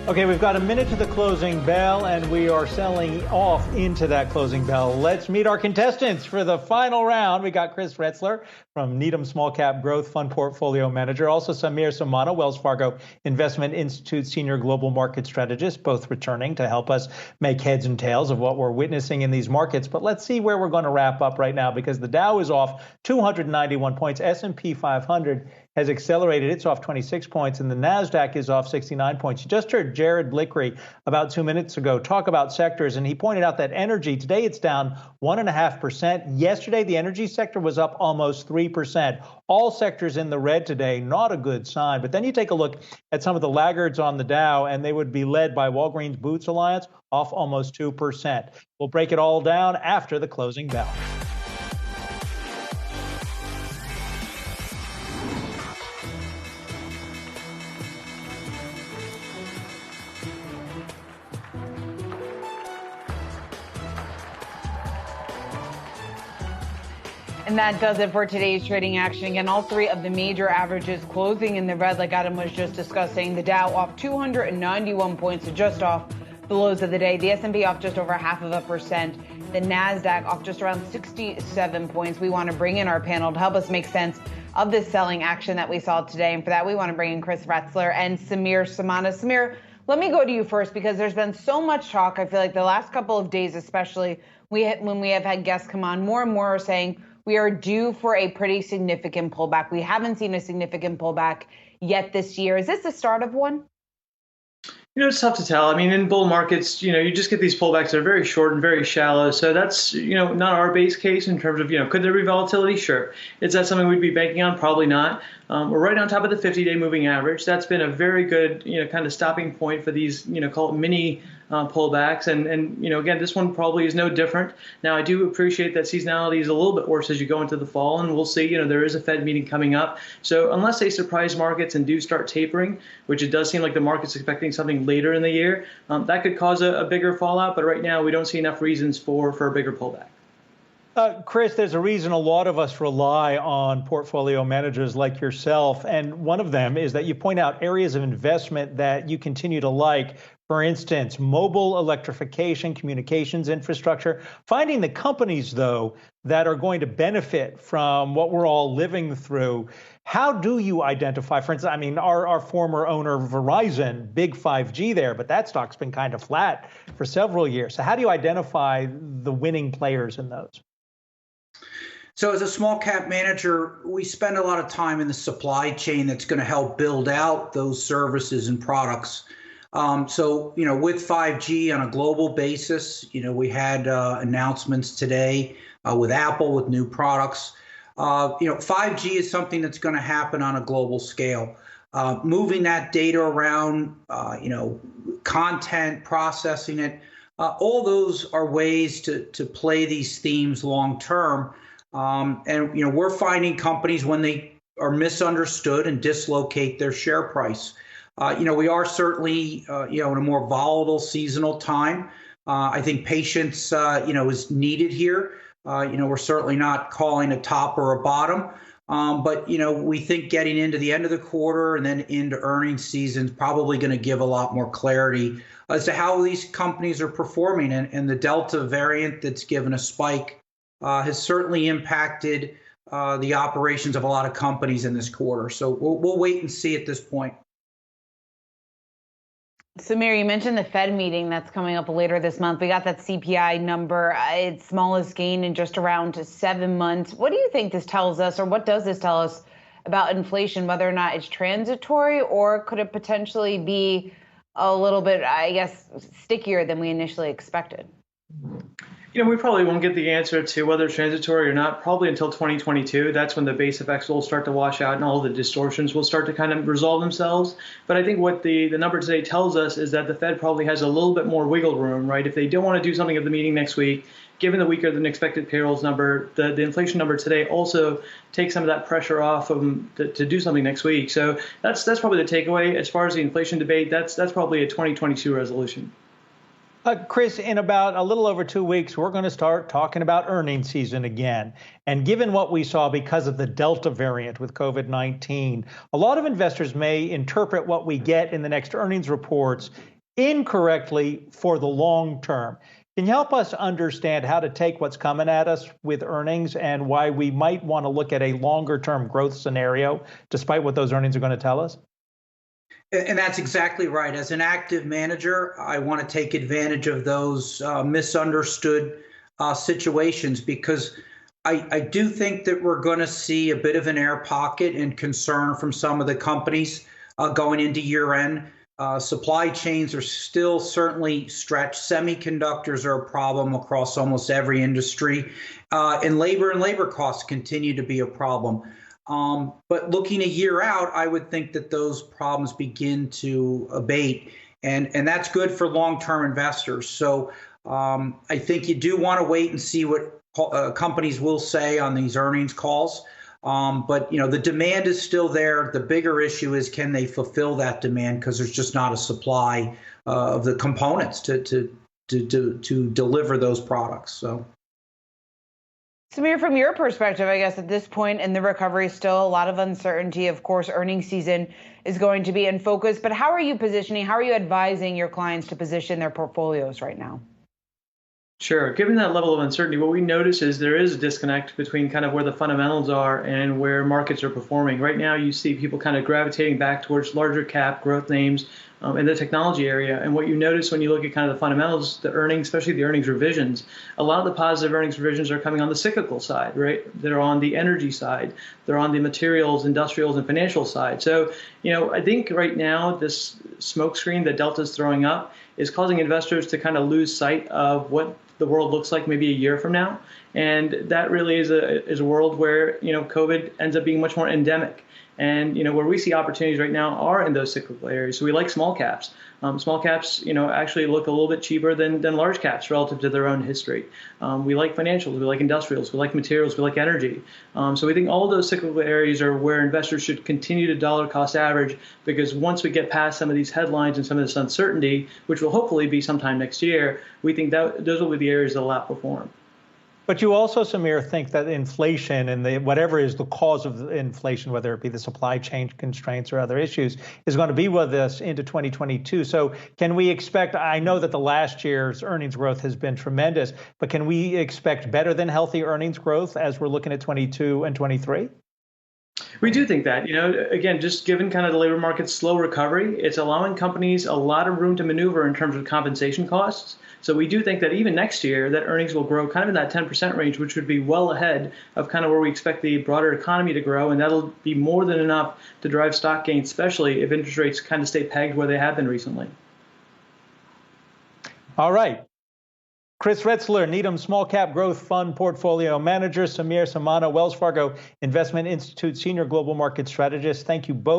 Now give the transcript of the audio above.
Okay, we've got a minute to the closing bell, and we are selling off into that closing bell. Let's meet our contestants for the final round. We got Chris Retzler from Needham Small Cap Growth Fund Portfolio Manager. Also Samana, Wells Fargo Investment Institute Senior Global Market Strategist, both returning to help us make heads and tails of what we're witnessing in these markets. But let's see where we're going to wrap up right now, because the Dow is off 291 points. S&P 500 has accelerated. It's off 26 points, and the NASDAQ is off 69 points. You just heard Jared Blickery about 2 minutes ago talk about sectors, and he pointed out that energy, today it's down 1.5%. Yesterday, the energy sector was up almost 3%. All sectors in the red today, not a good sign. But then you take a look at some of the laggards on the Dow, and they would be led by Walgreens Boots Alliance, off almost 2%. We'll break it all down after the closing bell. And that does it for today's trading action. Again, all three of the major averages closing in the red, like Adam was just discussing. The Dow off 291 points, so just off the lows of the day. The S&P off just over 0.5%. The NASDAQ off just around 67 points. We want to bring in our panel to help us make sense of this selling action that we saw today. And for that, we want to bring in Chris Retzler and Samana. Samir, let me go to you first, because there's been so much talk. I feel like the last couple of days, especially when we have had guests come on, more and more are saying, we are due for a pretty significant pullback. We haven't seen a significant pullback yet this year. Is this the start of one? It's tough to tell. I mean, in bull markets, you just get these pullbacks that are very short and very shallow. So that's, not our base case in terms of, could there be volatility? Sure. Is that something we'd be banking on? Probably not. We're right on top of the 50-day moving average. That's been a very good, kind of stopping point for these, call it mini pullbacks. And again, this one probably is no different. Now, I do appreciate that seasonality is a little bit worse as you go into the fall, and we'll see, there is a Fed meeting coming up. So unless they surprise markets and do start tapering, which it does seem like the market's expecting something later in the year, that could cause a bigger fallout. But right now, we don't see enough reasons for a bigger pullback. Chris, there's a reason a lot of us rely on portfolio managers like yourself, and one of them is that you point out areas of investment that you continue to like. For instance, mobile electrification, communications infrastructure, finding the companies, though, that are going to benefit from what we're all living through. How do you identify, for instance, our former owner, Verizon, big 5G there, but that stock's been kind of flat for several years. So how do you identify the winning players in those? So as a small cap manager, we spend a lot of time in the supply chain that's going to help build out those services and products. With 5G on a global basis, we had announcements today with Apple with new products. 5G is something that's going to happen on a global scale. Moving that data around, content, processing it, all those are ways to play these themes long term. We're finding companies when they are misunderstood and dislocate their share price. We are certainly, in a more volatile seasonal time. I think patience, is needed here. We're certainly not calling a top or a bottom. But we think getting into the end of the quarter and then into earnings season is probably going to give a lot more clarity as to how these companies are performing. And the Delta variant that's given a spike has certainly impacted the operations of a lot of companies in this quarter. So we'll wait and see at this point. Samir, you mentioned the Fed meeting that's coming up later this month. We got that CPI number, its smallest gain in just around 7 months. What do you think this tells us, or what does this tell us about inflation, whether or not it's transitory, or could it potentially be a little bit, stickier than we initially expected? We probably won't get the answer to whether it's transitory or not probably until 2022. That's when the base effects will start to wash out and all the distortions will start to kind of resolve themselves. But I think what the number today tells us is that the Fed probably has a little bit more wiggle room, right? If they don't want to do something at the meeting next week, given the weaker than expected payrolls number, the inflation number today also takes some of that pressure off of them to do something next week. So that's probably the takeaway. As far as the inflation debate, that's probably a 2022 resolution. Chris, in about a little over 2 weeks, we're going to start talking about earnings season again. And given what we saw because of the Delta variant with COVID-19, a lot of investors may interpret what we get in the next earnings reports incorrectly for the long term. Can you help us understand how to take what's coming at us with earnings and why we might want to look at a longer term growth scenario, despite what those earnings are going to tell us? And that's exactly right. As an active manager, I want to take advantage of those misunderstood situations, because I do think that we're going to see a bit of an air pocket and concern from some of the companies going into year end. Supply chains are still certainly stretched. Semiconductors are a problem across almost every industry. And labor costs continue to be a problem. But looking a year out, I would think that those problems begin to abate. And that's good for long-term investors. So I think you do want to wait and see what companies will say on these earnings calls. But the demand is still there. The bigger issue is, can they fulfill that demand? Because there's just not a supply of the components to deliver those products. So, Samir, from your perspective, I guess at this point in the recovery, still a lot of uncertainty. Of course, earnings season is going to be in focus. But how are you positioning? How are you advising your clients to position their portfolios right now? Sure. Given that level of uncertainty, what we notice is there is a disconnect between kind of where the fundamentals are and where markets are performing. Right now, you see people kind of gravitating back towards larger cap growth names in the technology area. And what you notice when you look at kind of the fundamentals, the earnings, especially the earnings revisions, a lot of the positive earnings revisions are coming on the cyclical side, right? They're on the energy side. They're on the materials, industrials, and financial side. So, I think right now this smokescreen that Delta's throwing up is causing investors to kind of lose sight of what the world looks like maybe a year from now. And that really is a world where, COVID ends up being much more endemic. And, where we see opportunities right now are in those cyclical areas. So we like small caps. Small caps, actually look a little bit cheaper than large caps relative to their own history. We like financials, we like industrials, we like materials, we like energy. So we think all of those cyclical areas are where investors should continue to dollar cost average, because once we get past some of these headlines and some of this uncertainty, which will hopefully be sometime next year, we think that those will be the areas that will outperform. But you also, Samir, think that inflation and whatever is the cause of the inflation, whether it be the supply chain constraints or other issues, is going to be with us into 2022. So can we expect, I know that the last year's earnings growth has been tremendous, but can we expect better than healthy earnings growth as we're looking at 22 and 23? We do think that, again, just given kind of the labor market's slow recovery, it's allowing companies a lot of room to maneuver in terms of compensation costs. So we do think that even next year, that earnings will grow kind of in that 10% range, which would be well ahead of kind of where we expect the broader economy to grow. And that'll be more than enough to drive stock gains, especially if interest rates kind of stay pegged where they have been recently. All right. Chris Retzler, Needham Small Cap Growth Fund Portfolio Manager, Samana, Wells Fargo Investment Institute Senior Global Market Strategist. Thank you both.